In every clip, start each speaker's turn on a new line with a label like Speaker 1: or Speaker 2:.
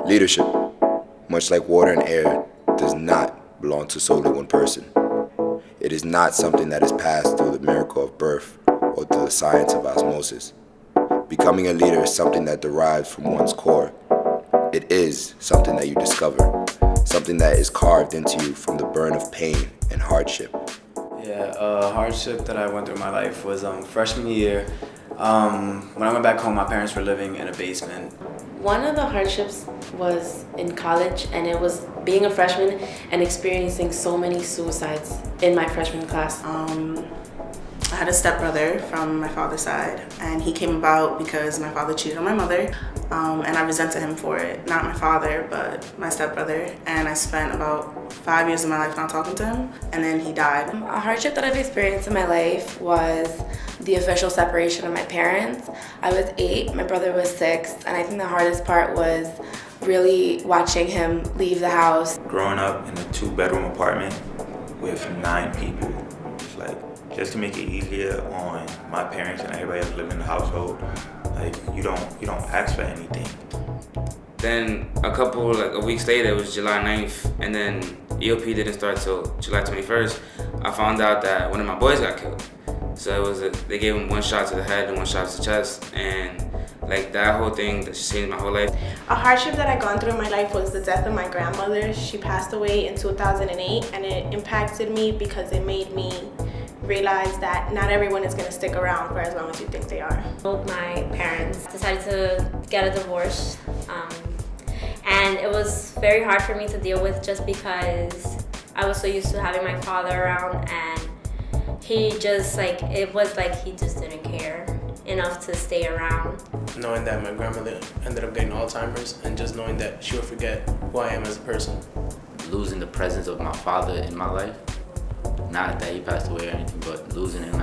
Speaker 1: Leadership, much like water and air, does not belong to solely one person. It is not something that is passed through the miracle of birth or through the science of osmosis. Becoming a leader is something that derives from one's core. It is something that you discover, something that is carved into you from the burn of pain and hardship.
Speaker 2: Yeah, a hardship that I went through in my life was freshman year. When I went back home, my parents were living in a basement.
Speaker 3: One of the hardships was in college, and it was being a freshman and experiencing so many suicides in my freshman class.
Speaker 4: I had a stepbrother from my father's side, and he came about because my father cheated on my mother, and I resented him for it. Not my father, but my stepbrother, and I spent about 5 years of my life not talking to him, and then he died.
Speaker 3: A hardship that I've experienced in my life was the official separation of my parents. I was 8, my brother was 6, and I think the hardest part was really watching him leave the house.
Speaker 5: Growing up in a 2-bedroom apartment with 9 people, it's like, just to make it easier on my parents and everybody else living in the household, like you don't ask for anything.
Speaker 6: Then a weeks later, it was July 9th, and then EOP didn't start till July 21st. I found out that one of my boys got killed. So they gave him 1 shot to the head and 1 shot to the chest, and like that whole thing that changed my whole life.
Speaker 7: A hardship that I gone through in my life was the death of my grandmother. She passed away in 2008, and it impacted me because it made me realize that not everyone is going to stick around for as long as you think they are.
Speaker 8: My parents decided to get a divorce, and it was very hard for me to deal with just because I was so used to having my father around, and it was like he just didn't care enough to stay around.
Speaker 9: Knowing that my grandmother ended up getting Alzheimer's, and just knowing that she will forget who I am as a person.
Speaker 10: Losing the presence of my father in my life, not that he passed away or anything, but losing him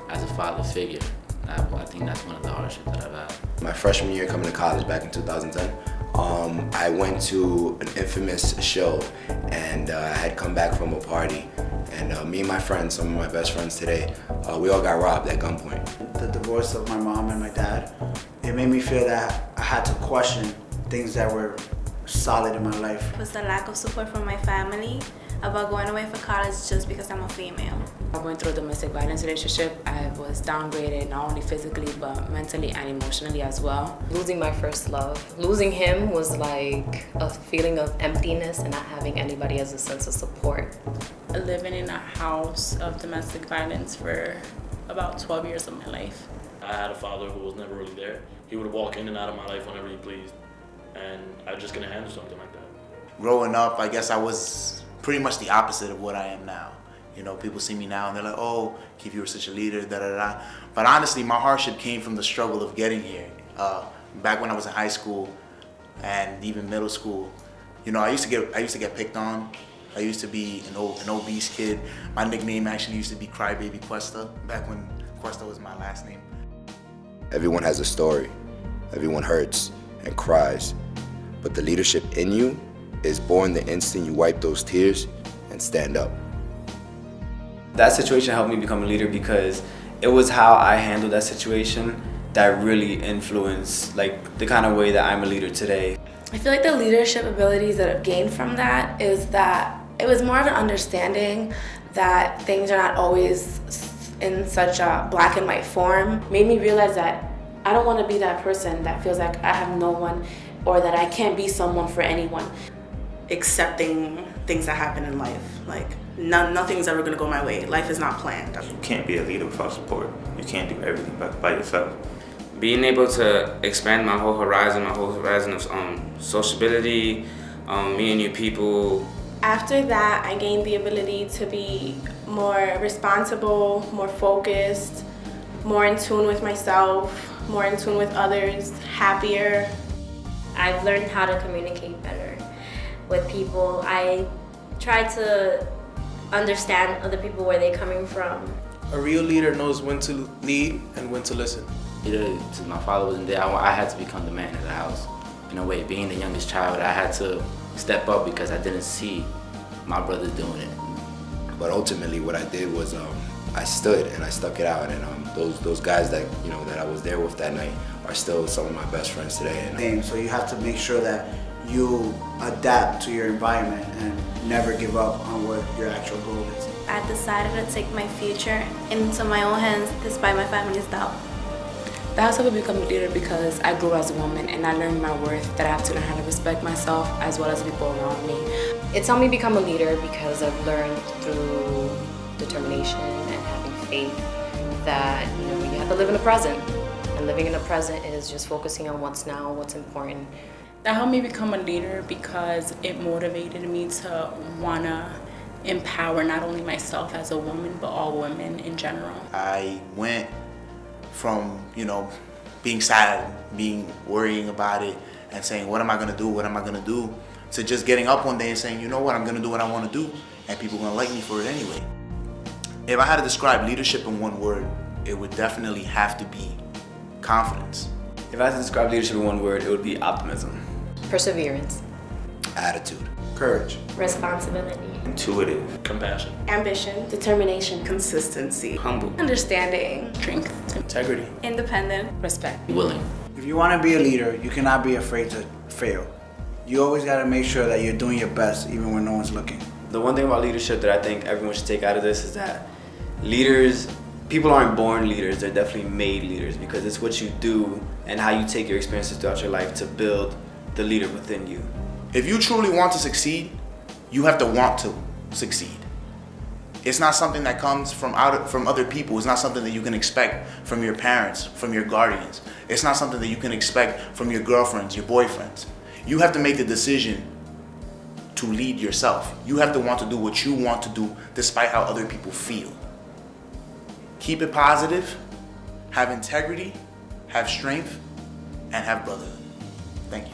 Speaker 10: as a father figure. I think that's one of the hardships that I've had.
Speaker 1: My freshman year coming to college back in 2010, I went to an infamous show, and I had come back from a party, and me and my friends, some of my best friends today, we all got robbed at gunpoint.
Speaker 11: The divorce of my mom and my dad, it made me feel that I had to question things that were solid in my life.
Speaker 12: It was the lack of support from my family about going away for college just because I'm a female.
Speaker 13: I went through a domestic violence relationship. I was downgraded not only physically but mentally and emotionally as well.
Speaker 14: Losing my first love. Losing him was like a feeling of emptiness and not having anybody as a sense of support.
Speaker 15: Living in a house of domestic violence for about 12 years of my life.
Speaker 16: I had a father who was never really there. He would walk in and out of my life whenever he pleased, and I just couldn't handle something like that.
Speaker 17: Growing up, I guess I was pretty much the opposite of what I am now. You know, people see me now and they're like, oh, Keith, you were such a leader, da-da-da. But honestly, my hardship came from the struggle of getting here. Back when I was in high school and even middle school, you know, I used to get picked on. I used to be an obese kid. My nickname actually used to be Crybaby Cuesta, back when Cuesta was my last name.
Speaker 1: Everyone has a story. Everyone hurts and cries. But the leadership in you is born the instant you wipe those tears and stand up.
Speaker 2: That situation helped me become a leader because it was how I handled that situation that really influenced like the kind of way that I'm a leader today.
Speaker 3: I feel like the leadership abilities that I've gained from that is that it was more of an understanding that things are not always in such a black and white form. Made me realize that I don't want to be that person that feels like I have no one or that I can't be someone for anyone.
Speaker 4: Accepting things that happen in life. Like, nothing's ever gonna go my way. Life is not planned.
Speaker 5: You can't be a leader without support. You can't do everything by yourself.
Speaker 6: Being able to expand my whole horizon of sociability, meeting new people.
Speaker 7: After that, I gained the ability to be more responsible, more focused, more in tune with myself, more in tune with others, happier.
Speaker 8: I've learned how to communicate better with people. I try to understand other people, where they're coming from.
Speaker 9: A real leader knows when to lead and when to listen.
Speaker 10: Since my father wasn't there, I had to become the man of the house. In a way, being the youngest child, I had to step up because I didn't see my brothers doing it.
Speaker 1: But ultimately, what I did was I stood and I stuck it out, and those guys that that I was there with that night are still some of my best friends today.
Speaker 11: So you have to make sure that you adapt to your environment and never give up on what your actual goal is.
Speaker 12: I decided to take my future into my own hands despite my family's doubt.
Speaker 13: That has helped me become a leader because I grew as a woman and I learned my worth, that I have to learn how to respect myself as well as the people around me.
Speaker 14: It's helped me become a leader because I've learned through determination and having faith that, you know, you have to live in the present. And living in the present is just focusing on what's now, what's important.
Speaker 15: That helped me become a leader because it motivated me to wanna empower not only myself as a woman, but all women in general.
Speaker 17: I went from, being sad, worrying about it, and saying, what am I gonna do, to just getting up one day and saying, you know what, I'm gonna do what I wanna do, and people are gonna like me for it anyway. If I had to describe leadership in one word, it would definitely have to be confidence.
Speaker 2: If I had to describe leadership in one word, it would be optimism.
Speaker 14: Perseverance.
Speaker 1: Attitude.
Speaker 11: Courage.
Speaker 8: Responsibility.
Speaker 5: Intuitive.
Speaker 16: Compassion.
Speaker 7: Ambition.
Speaker 3: Determination.
Speaker 4: Consistency.
Speaker 6: Humble.
Speaker 3: Understanding.
Speaker 15: Strength.
Speaker 9: Integrity.
Speaker 12: Independent.
Speaker 13: Respect.
Speaker 10: Willing.
Speaker 11: If you want to be a leader, you cannot be afraid to fail. You always got to make sure that you're doing your best even when no one's looking.
Speaker 2: The one thing about leadership that I think everyone should take out of this is that people aren't born leaders, they're definitely made leaders, because it's what you do and how you take your experiences throughout your life to build the leader within you.
Speaker 17: If you truly want to succeed, you have to want to succeed. It's not something that comes from other people. It's not something that you can expect from your parents, from your guardians. It's not something that you can expect from your girlfriends, your boyfriends. You have to make the decision to lead yourself. You have to want to do what you want to do despite how other people feel. Keep it positive, have integrity, have strength, and have brotherhood. Thank you.